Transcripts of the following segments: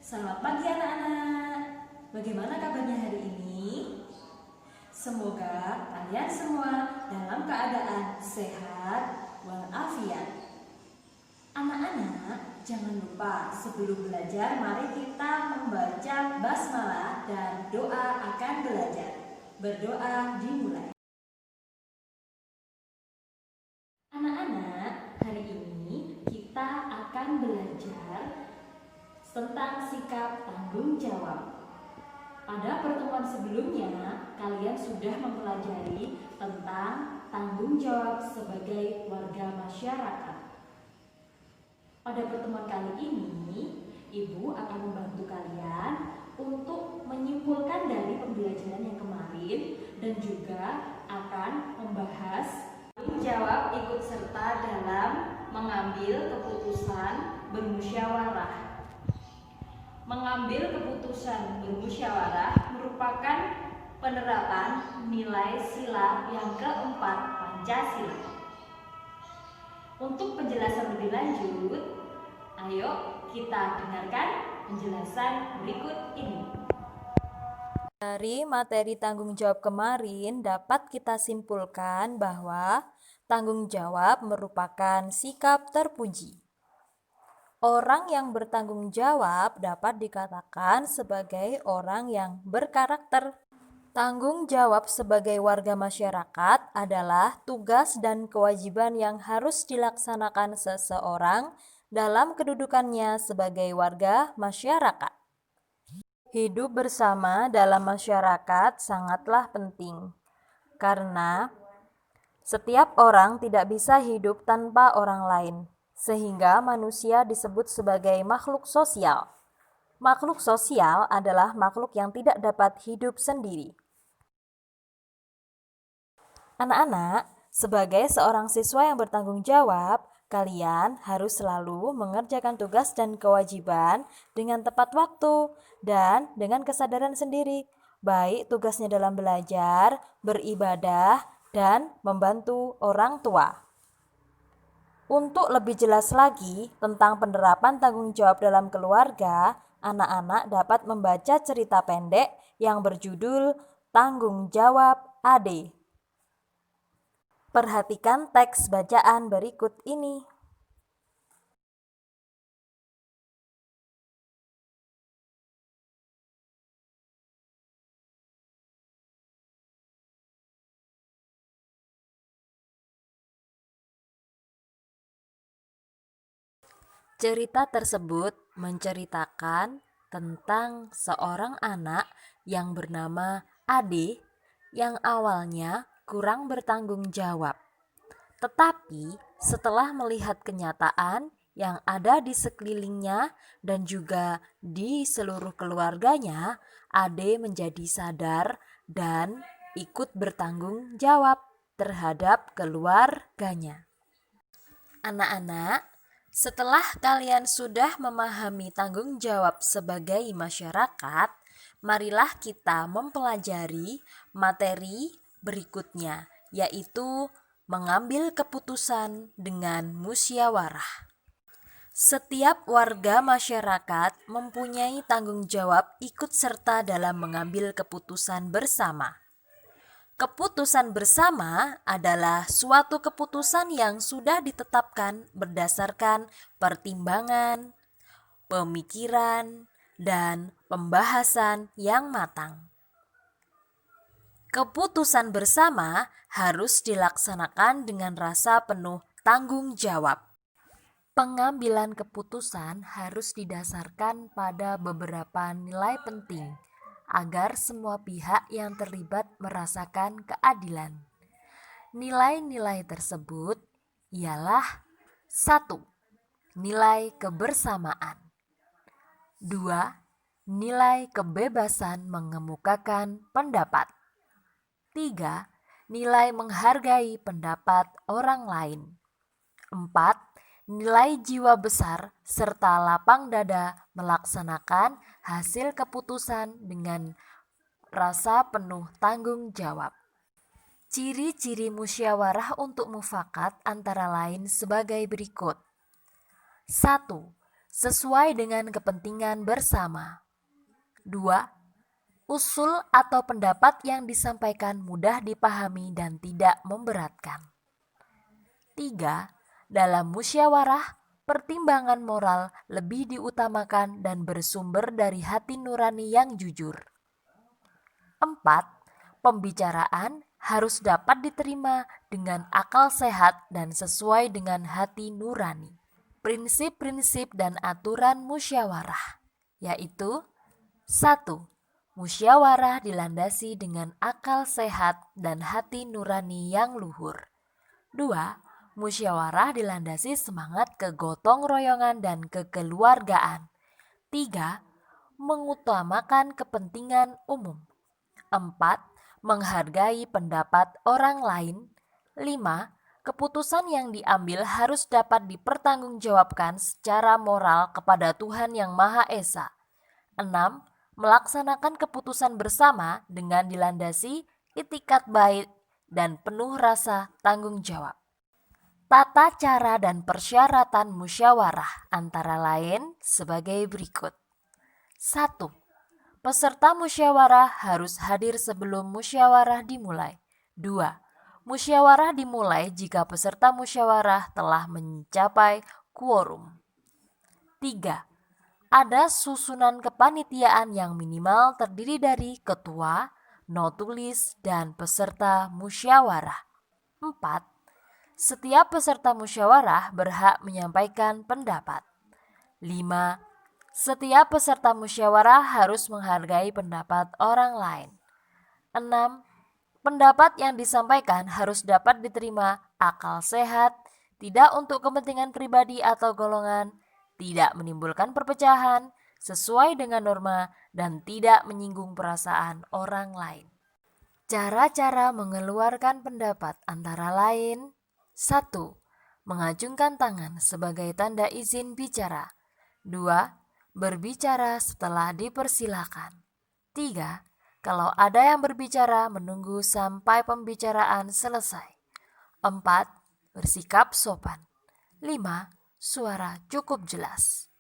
Selamat pagi anak-anak. Bagaimana kabarnya hari ini? Semoga kalian semua dalam keadaan sehat walafiat. Anak-anak, jangan lupa sebelum belajar mari kita membaca basmalah dan doa akan belajar. Berdoa dimulai. Anak-anak, hari ini kita akan belajar tentang sikap tanggung jawab. Pada pertemuan sebelumnya, kalian sudah mempelajari tentang tanggung jawab sebagai warga masyarakat. Pada pertemuan kali ini, Ibu akan membantu kalian untuk menyimpulkan dari pembelajaran yang kemarin dan juga akan membahas tanggung jawab ikut serta dalam mengambil keputusan bermusyawarah. Mengambil keputusan bermusyawarah merupakan penerapan nilai sila yang keempat Pancasila. Untuk penjelasan lebih lanjut, ayo kita dengarkan penjelasan berikut ini. Dari materi tanggung jawab kemarin dapat kita simpulkan bahwa tanggung jawab merupakan sikap terpuji. Orang yang bertanggung jawab dapat dikatakan sebagai orang yang berkarakter. Tanggung jawab sebagai warga masyarakat adalah tugas dan kewajiban yang harus dilaksanakan seseorang dalam kedudukannya sebagai warga masyarakat. Hidup bersama dalam masyarakat sangatlah penting, karena setiap orang tidak bisa hidup tanpa orang lain, sehingga manusia disebut sebagai makhluk sosial. Makhluk sosial adalah makhluk yang tidak dapat hidup sendiri. Anak-anak, sebagai seorang siswa yang bertanggung jawab, kalian harus selalu mengerjakan tugas dan kewajiban dengan tepat waktu dan dengan kesadaran sendiri, baik tugasnya dalam belajar, beribadah, dan membantu orang tua. Untuk lebih jelas lagi tentang penerapan tanggung jawab dalam keluarga, anak-anak dapat membaca cerita pendek yang berjudul Tanggung Jawab Ade. Perhatikan teks bacaan berikut ini. Cerita tersebut menceritakan tentang seorang anak yang bernama Ade yang awalnya kurang bertanggung jawab. Tetapi setelah melihat kenyataan yang ada di sekelilingnya dan juga di seluruh keluarganya, Ade menjadi sadar dan ikut bertanggung jawab terhadap keluarganya. Anak-anak, setelah kalian sudah memahami tanggung jawab sebagai masyarakat, marilah kita mempelajari materi berikutnya, yaitu mengambil keputusan dengan musyawarah. Setiap warga masyarakat mempunyai tanggung jawab ikut serta dalam mengambil keputusan bersama. Keputusan bersama adalah suatu keputusan yang sudah ditetapkan berdasarkan pertimbangan, pemikiran, dan pembahasan yang matang. Keputusan bersama harus dilaksanakan dengan rasa penuh tanggung jawab. Pengambilan keputusan harus didasarkan pada beberapa nilai penting agar semua pihak yang terlibat merasakan keadilan. Nilai-nilai tersebut ialah 1. Nilai kebersamaan. 2. Nilai kebebasan mengemukakan pendapat. 3. Nilai menghargai pendapat orang lain. 4. Nilai jiwa besar serta lapang dada melaksanakan hasil keputusan dengan rasa penuh tanggung jawab. Ciri-ciri musyawarah untuk mufakat antara lain sebagai berikut. 1. sesuai dengan kepentingan bersama. 2. Usul atau pendapat yang disampaikan mudah dipahami dan tidak memberatkan. 3. Dalam musyawarah, pertimbangan moral lebih diutamakan dan bersumber dari hati nurani yang jujur. 4. Pembicaraan harus dapat diterima dengan akal sehat dan sesuai dengan hati nurani. Prinsip-prinsip dan aturan musyawarah, yaitu 1. Musyawarah dilandasi dengan akal sehat dan hati nurani yang luhur. 2. Musyawarah dilandasi semangat kegotong royongan dan kekeluargaan. 3. Mengutamakan kepentingan umum. 4. Menghargai pendapat orang lain. 5. Keputusan yang diambil harus dapat dipertanggungjawabkan secara moral kepada Tuhan Yang Maha Esa. 6. Melaksanakan keputusan bersama dengan dilandasi itikat baik dan penuh rasa tanggung jawab. Tata cara dan persyaratan musyawarah antara lain sebagai berikut. 1. Peserta musyawarah harus hadir sebelum musyawarah dimulai. 2. Musyawarah dimulai jika peserta musyawarah telah mencapai quorum. 3. Ada susunan kepanitiaan yang minimal terdiri dari ketua, notulis, dan peserta musyawarah. 4. Setiap peserta musyawarah berhak menyampaikan pendapat. 5. Setiap peserta musyawarah harus menghargai pendapat orang lain. 6. Pendapat yang disampaikan harus dapat diterima akal sehat, tidak untuk kepentingan pribadi atau golongan, tidak menimbulkan perpecahan, sesuai dengan norma, dan tidak menyinggung perasaan orang lain. Cara-cara mengeluarkan pendapat antara lain: 1. Mengacungkan tangan sebagai tanda izin bicara. 2. Berbicara setelah dipersilakan. 3. Kalau ada yang berbicara, menunggu sampai pembicaraan selesai. 4. Bersikap sopan. 5. Suara cukup jelas.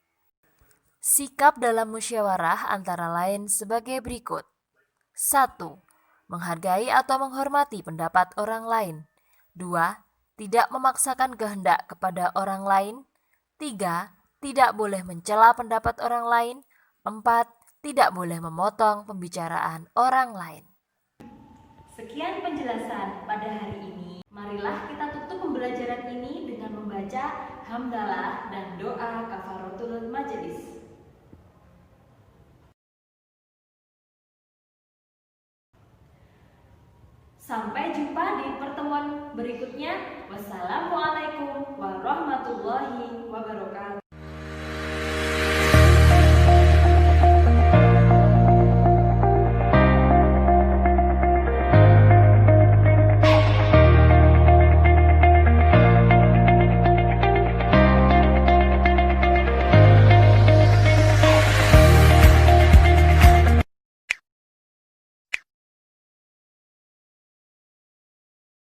Sikap dalam musyawarah antara lain sebagai berikut. 1. Menghargai atau menghormati pendapat orang lain. 2. Tidak memaksakan kehendak kepada orang lain. 3. Tidak boleh mencela pendapat orang lain. 4. Tidak boleh memotong pembicaraan orang lain. Sekian penjelasan pada hari ini. Marilah kita tutup pembelajaran ini dengan membaca hamdalah dan doa kafaratul majelis. Sampai jumpa di pertemuan berikutnya. Wassalamualaikum warahmatullahi wabarakatuh.